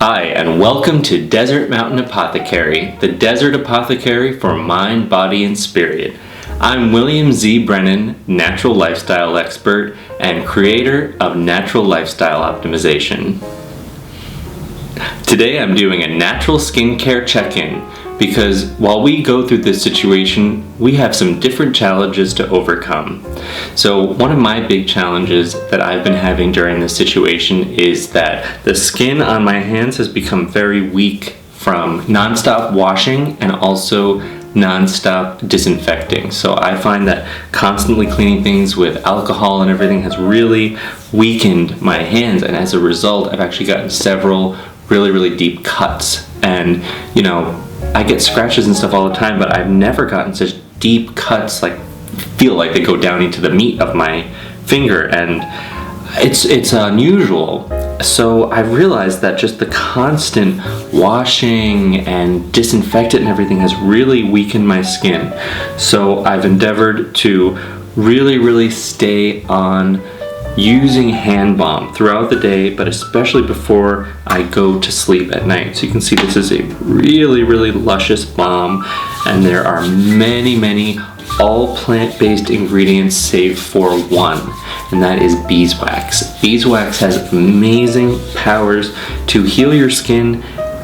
Hi, and welcome to Desert Mountain Apothecary, the desert apothecary for mind, body, and spirit. I'm William Z. Brennan, natural lifestyle expert and creator of Natural Lifestyle Optimization. Today I'm doing a natural skincare check-in because while we go through this situation, we have some different challenges to overcome. So one of my big challenges that I've been having during this situation is that the skin on my hands has become very weak from nonstop washing and also nonstop disinfecting. So I find that constantly cleaning things with alcohol and everything has really weakened my hands, and as a result I've actually gotten several really deep cuts. And I get scratches and stuff all the time, but I've never gotten such deep cuts, like feel like they go down into the meat of my finger, and it's unusual. So I've realized that just the constant washing and disinfectant and everything has really weakened my skin. So I've endeavored to really stay on using hand balm throughout the day, but especially before I go to sleep at night. So you can see this is a really luscious balm, and there are many all plant-based ingredients save for one, and that is beeswax. Beeswax has amazing powers to heal your skin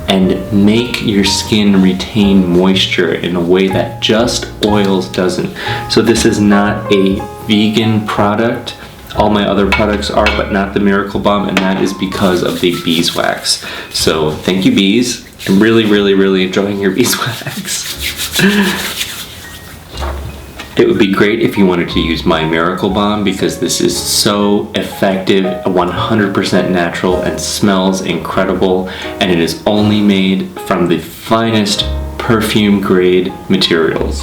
and make your skin retain moisture in a way that just oils doesn't. So this is not a vegan product. All my other products are, but not the Miracle Balm, and that is because of the beeswax. So thank you, bees. I'm really enjoying your beeswax. It would be great if you wanted to use my Miracle Balm because this is so effective, 100% natural, and smells incredible, and it is only made from the finest perfume grade materials.